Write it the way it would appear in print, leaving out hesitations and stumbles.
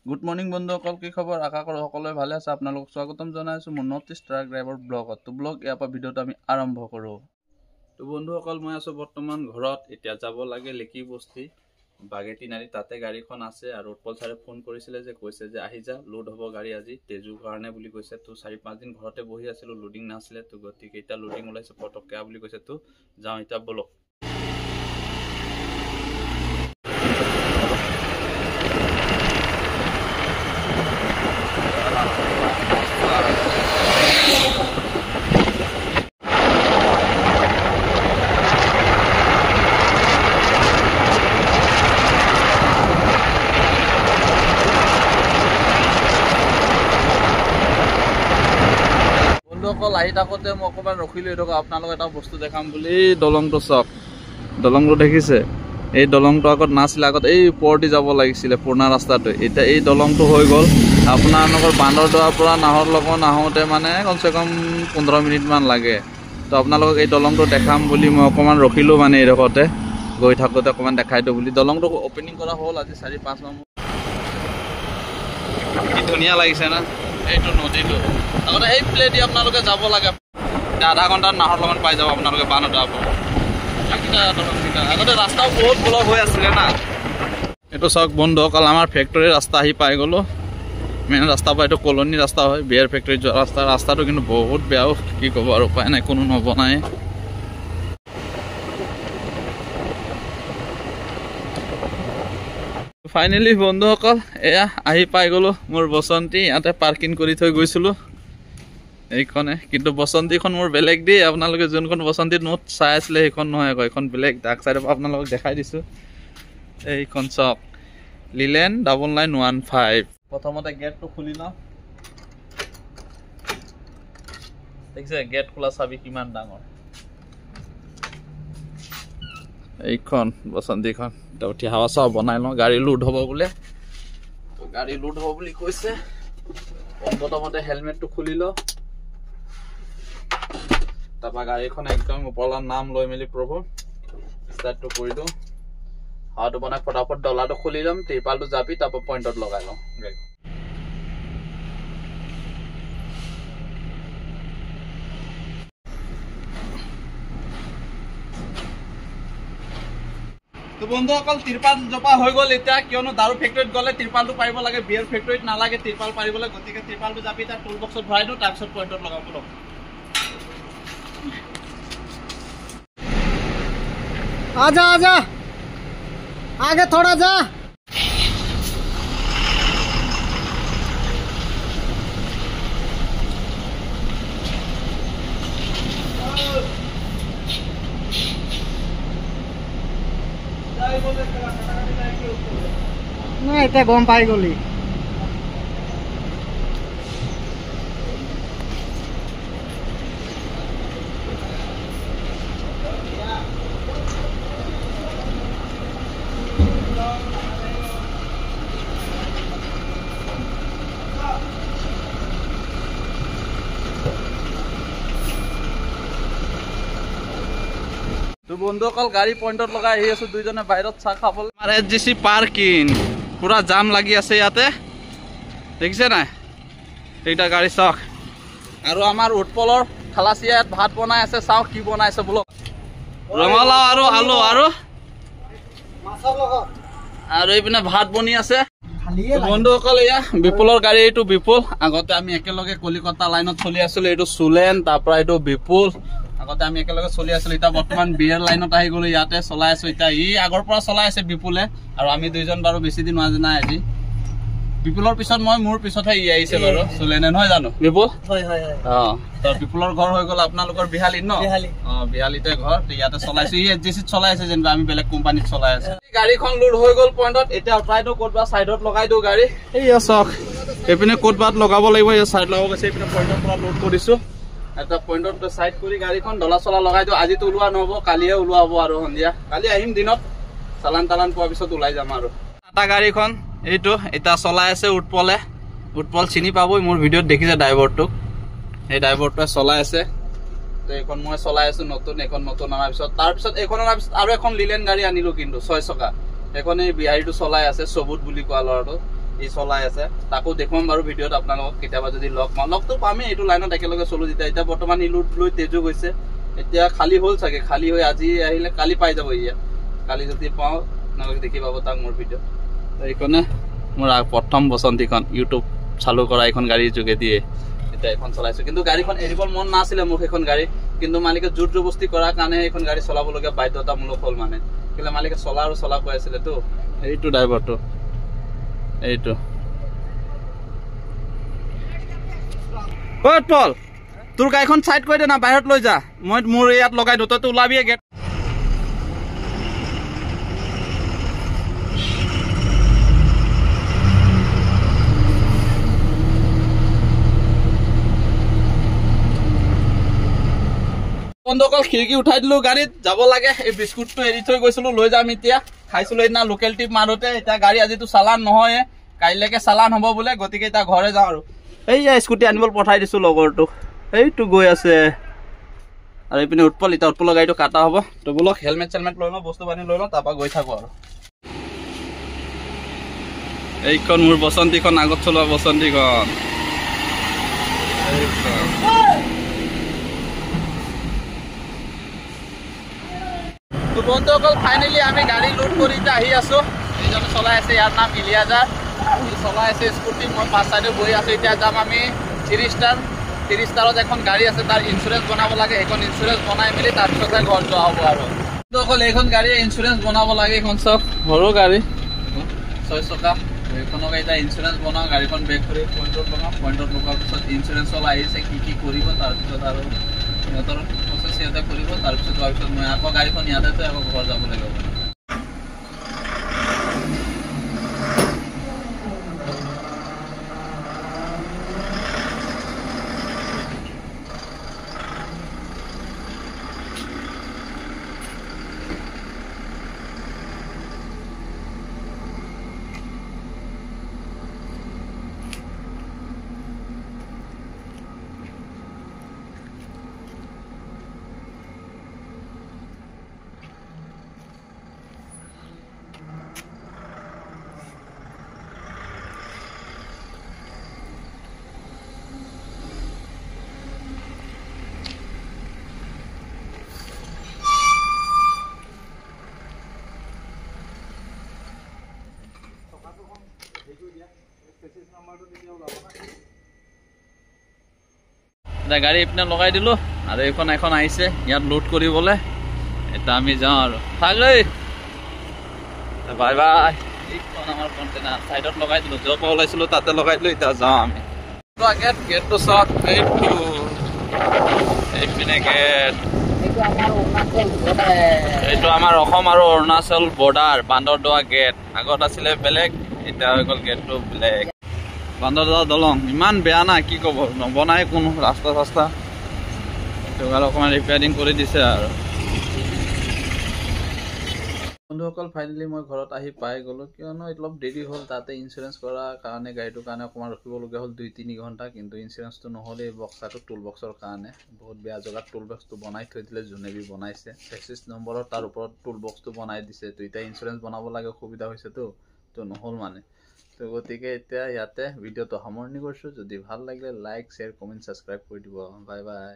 Good morning বন্ধুসকল, কি খবৰ? আশা কৰোঁ সকলোৱে ভালে আছে। আপোনালোকক স্বাগতম জনাইছোঁ মোৰ নৰ্থ ইষ্ট ট্ৰাক ড্ৰাইভাৰ ব্লগত। তো ব্লগ ইয়াৰ পৰা ভিডিঅ'টো আমি আৰম্ভ কৰোঁ। তো বন্ধুসকল, মই আছোঁ বৰ্তমান ঘৰত। এতিয়া যাব লাগে লেকি বস্তি বাগেটিনাৰী, তাতে গাড়ীখন আছে। আৰু উৎপল ছাৰে ফোন কৰিছিলে যে কৈছে যে আহি যা, লোড হ'ব গাড়ী আজি তেজুৰ কাৰণে বুলি কৈছে। তো 4-5 দিন ঘৰতে বহি আছিলোঁ, লোডিং নাছিলে। তো গতিকে এতিয়া লোডিং ওলাইছে পটককৈ বুলি কৈছে। তো যাওঁ এতিয়া, বলক। বন্ধুসকল, আহি থাকোঁতে মই অকণমান ৰখিলোঁ। এইটো আপোনালোকক এটা বস্তু দেখাম বুলি। দলংটো চাওক, দলংটো দেখিছে? এই দলংটো আগত নাছিলে, আগত এই ওপৰদি যাব লাগিছিলে পুৰণা ৰাস্তাটো। এতিয়া এই দলংটো হৈ গ'ল। আপোনালোকৰ বান্দৰদোৱাৰ পৰা নাহৰ লগত আহোঁতে মানে কমচে কম 15 মিনিটমান লাগে। তো আপোনালোকক এই দলংটো দেখাম বুলি মই অকণমান ৰখিলোঁ, মানে এইডোখৰতে গৈ থাকোঁতে অকণমান দেখাই দিওঁ বুলি। দলংটো অপেনিং কৰা হ'ল আজি 4-5 মাহ। কি ধুনীয়া লাগিছে না এইটো নদীটো। আগতে এই প্লেদি আপোনালোকে যাব লাগে, আধা ঘণ্টাত নাহৰ লগত পাই যাব আপোনালোকে বান্দৰদোৱাৰ পৰা। আগতে ৰাস্তাও বহুত ব্লক হৈ আছিলে না। এইটো চাওক বন্ধুসকল, আমাৰ ফেক্টৰীৰ ৰাস্তা আহি পাই গ'লোঁ। মেইন ৰাস্তাৰ পৰা এইটো কলনী ৰাস্তা হয়, বিয়াৰ ফেক্টৰীত যোৱা ৰাস্তা। ৰাস্তাটো কিন্তু বহুত বেয়াও, কি ক'ব আৰু, উপায় নাই, কোনো নবনাই। ফাইনেলি বন্ধুসকল, এয়া আহি পাই গ'লোঁ মোৰ বসন্তী। ইয়াতে পাৰ্কিং কৰি থৈ গৈছিলোঁ এইখনে, কিন্তু বসন্তীখন মোৰ বেলেগ দেই। আপোনালোকে যোনখন বসন্তীত নোট চাই আছিলে সেইখন নহয় আকৌ, এইখন বেলেগ। ডাক চাইডৰ পৰা আপোনালোকক দেখাই দিছোঁ। এইখন চাওক, লিলেন 9915। প্ৰথমতে গেটটো খুলি লওঁ। দেখিছে গেট খোলা চাবি কিমান ডাঙৰ। এইখন বসন্তীখন এতিয়া উঠি হাৱা চাৱা বনাই লওঁ। গাড়ী লোড হ'ব বোলে, গাড়ী লোড হ'ব বুলি কৈছে। প্ৰথমতে হেলমেটটো খুলি লওঁ, তাৰপৰা গাড়ীখন একদম ওপৰলৈ নাম লৈ মেলি প্ৰভু ষ্টাৰ্টটো কৰি দিওঁ। হাৱাটো বনাই ফটাফট ডলাটো খুলি ল'ম, ত্ৰিপালটো জাপি তাৰপৰা পইণ্টত লগাই লওঁ গাড়ী। তো বন্ধুসকল, ত্ৰিপাল জপা হৈ গ'ল এতিয়া, কিয়নো দাৰু ফেক্টৰীত গ'লে ত্ৰিপালটো পাৰিব লাগে, বিয়াৰ ফেক্টৰীত নালাগে ত্ৰিপাল পাৰিবলৈ। গতিকে ত্ৰিপালটো জাপি তাত টুল বক্সত ভৰাই দিওঁ, তাৰপিছত পইণ্টত লগাব লওঁ। आजा आजा आगे थोड़ा जा। না এটা গম পাই গলি। তো বন্ধুসকল, গাড়ী পইণ্টত লগাই আহি আছোঁ। দুইজনে বাহিৰত চাহ খাবলৈ। আমাৰ SGC পাৰ্কিং পুৰা জাম লাগি আছে ইয়াতে, দেখিছে নাই? এইটা গাড়ী চাওক। আৰু আমাৰ উৎপলৰ খালাচীয়া ইয়াত ভাত বনাই আছে, চাওক কি বনাইছে বোলো। ৰঙালাও আৰু আলু আৰু এইপিনে ভাত বনি আছে। বন্ধুসকল, এয়া বিপুলৰ গাড়ী। এইটো বিপুল। আগতে আমি একেলগে কলিকতা লাইনত চলি আছিলোঁ। এইটো চুলেন, তাৰ পৰা এইটো বিপুল। আগতে আমি একেলগে চলি আছিলোঁ। এতিয়া বৰ্তমান বিয়েৰ লাইনত আহি গ'লো, ইয়াতে চলাই আছোঁ। এতিয়া ই আগৰ পৰা চলাই আছে বিপুলে, আৰু আমি দুইজন বাৰু বেছি দিন হোৱা নাই আজি। বিপুলৰ পিছত মই, মোৰ পিছতহে ই আহিছে বাৰু চুলেনে, নহয় জানো বিপুল? তো বিপুলৰ ঘৰ হৈ গ'ল আপোনালোকৰ বিহালীত ন? বিহালীতে ঘৰ। ইয়াতে চলাইছো, ই SGCত চলাই আছে, যেনিবা আমি বেলেগ কোম্পানীত চলাই আছো। গাড়ীখন লোড হৈ গ'ল পইণ্টত। এতিয়া উঠাই দিওঁ, ক'তবা চাইডত লগাই দিওঁ গাড়ী। এইয়া চাওক, এইপিনে ক'তবাত লগাব লাগিব। এই চাইড লগাব গৈছে, এইপিনে পইণ্টৰ পৰা লোড কৰিছোঁ। এটা পইণ্টত চাইড কৰি গাড়ীখন ডলা চলা লগাই দিওঁ। আজিতো ওলোৱা নহ'ব, কালিহে ওলোৱা হ'ব। আৰু সন্ধিয়া কালি আহিম দিনত, চালান তালান পোৱাৰ পিছত ওলাই যাম। আৰু টাটা গাড়ীখন এইটো এতিয়া চলাই আছে উৎপলে। উৎপল চিনি পাবই, মোৰ ভিডিঅ'ত দেখিছে ড্ৰাইভাৰটোক। এই ড্ৰাইভাৰটোৱে চলাই আছে। তো এখন মই চলাই আছো নতুন, এখন নতুন অনাৰ পিছত। তাৰপিছত এখন অনাৰ পিছত আৰু এখন লিলেন গাড়ী আনিলো, কিন্তু 6 চকা। এখন এই বিহাৰীটো চলাই আছে, সবুত বুলি কোৱা ল'ৰাটো। ই চলাই আছে তাকো দেখুৱাম বাৰু ভিডিঅ'ত আপোনালোকক কেতিয়াবা যদি লগ পাওঁ লগতো পামেই এইটো লাইনত একেলগে চলো এতিয়া বৰ্তমান ই লুট লৈ তেজু গৈছে এতিয়া খালী হ'ল চাগে খালী হৈ আজি আহিলে কালি পাই যাব ইয়া কালি যদি পাওঁ আপোনালোকে দেখি পাব তাক মোৰ ভিডিঅ' এইখনে মোৰ প্ৰথম বসন্তীখন ইউটিউব চালু কৰা এখন গাড়ীৰ যোগেদিয়ে এতিয়া এখন চলাইছো কিন্তু গাড়ীখন এৰিবৰ মন নাছিলে মোক এখন গাড়ী কিন্তু মালিকে জোৰ জবস্তি কৰাৰ কাৰণে এখন গাড়ী চলাবলগীয়া বাধ্যতামূলক হ'ল মানে কেলে মালিকে চলা কৈ আছিলে তো এইটো ড্ৰাইভাৰটো এইটো ঐ পল তোৰ গাড়ীখন চাইড কৰি দে না বাহিৰত লৈ যা মই মোৰ ইয়াত লগাই দিওঁ তইতো ওলাবিয়ে গেট বন্ধুসকল খিৰিকী উঠাই দিলো গাড়ীত যাব লাগে এই বিস্কুটটো এৰি থৈ গৈছিলো লৈ যাম এতিয়া খাইছিলো সেইদিনা লোকেল টিপ মাৰোতে এতিয়া গাড়ী আজিতো চালান নহয় কাইলৈকে চালান হ'ব বোলে গতিকে এতিয়া ঘৰে যাওঁ আৰু এইয়া স্কুটি আনিবলৈ পঠাই দিছো লগৰটোক এইটো গৈ আছে আৰু এইপিনে উৎপল এতিয়া উৎপলৰ গাড়ীটো কাটা হ'ব তো বোলক হেলমেট চেলমেট লৈ লওঁ বস্তু পানী লৈ লওঁ তাৰপৰা গৈ থাকো আৰু এইখন মোৰ বসন্তীখন আগত চলোৱা বসন্তীখন বন্ধুসকল ফাইনেলি আমি গাড়ী লোড কৰি এতিয়া আহি আছো এইজনে চলাই আছে ইয়াৰ নাম ইলিয়াজাৰ চলাই আছে স্কুটি মই পাঁচ চাইডে বহি আছো এতিয়া যাম আমি 3 ষ্টাৰত এখন গাড়ী আছে তাৰ ইঞ্চুৰেঞ্চ বনাব লাগে সেইখন ইঞ্চুৰেঞ্চ বনাই মেলি তাৰপিছতহে ঘৰ যোৱা হ'ব আৰু বন্ধুসকল এইখন গাড়ীয়ে ইঞ্চুৰেঞ্চ বনাব লাগে এইখন চব সৰু গাড়ী 6 চকা এইখনক এতিয়া ইঞ্চুৰেঞ্চ বনাওঁ গাড়ীখন বেক কৰি পইণ্টত বনাওঁ পইণ্টত লগোৱাৰ পিছত ইঞ্চুৰেঞ্চ চলাই আহিছে কি কৰিব তাৰপিছত আৰু সিহঁতৰ প্ৰচেছ সিহঁতে কৰিব তাৰপিছত হোৱাৰ পিছত মই আকৌ গাড়ীখন ইয়াতে আকৌ ঘৰ যাব লাগিব এতিয়া গাড়ী এইপিনে লগাই দিলো আৰু এইখন এখন আহিছে ইয়াত লোড কৰিবলৈ এতিয়া আমি যাওঁ আৰু থাকলৈ বাই বাই এইখন আমাৰ কণ্টেইনাৰ চাইডত লগাই দিলো য'ৰ পৰা ওলাইছিলো তাতে লগাই দিলো এতিয়া যাওঁ আমি গেটটো চাওক এইপিনে গেট এইটো আমাৰ অসম আৰু অৰুণাচল বৰ্ডাৰ বান্দৰদোৱা গেট আগত আছিলে বেলেগ এতিয়া হৈ গ'ল গেটটো বেলেগ বান্দৰদোৱা দলং ইমান বেয়া না কি ক'ব নবনাই কোনো ৰাস্তা চাস্তা অকণমান ৰিপেয়াৰিং কৰি দিছে আৰু বন্ধুসকল ফাইনেলি মই ঘৰত আহি পাই গ'লো কিয়নো অলপ দেৰি হ'ল তাতে ইঞ্চুৰেঞ্চ কৰাৰ কাৰণে গাড়ীটোৰ কাৰণে অকণমান ৰখিবলগীয়া হ'ল 2-3 ঘণ্টা কিন্তু ইঞ্চুৰেঞ্চটো নহ'লে এই বক্সাটো টুল বক্সৰ কাৰণে বহুত বেয়া জেগাত টুল বক্সটো বনাই থৈ দিলে যোনেবি বনাইছে 26 নম্বৰৰ তাৰ ওপৰত টুল বক্সটো বনাই দিছে তো এতিয়া ইঞ্চুৰেঞ্চ বনাব লাগে অসুবিধা হৈছেতো তো নহ'ল মানে তো গতিকে এতিয়া ইয়াতে ভিডিঅ'টো সামৰণি কৰিছোঁ যদি ভাল লাগিলে লাইক শ্বেয়াৰ কমেণ্ট ছাবস্ক্ৰাইব কৰি দিব বাই বাই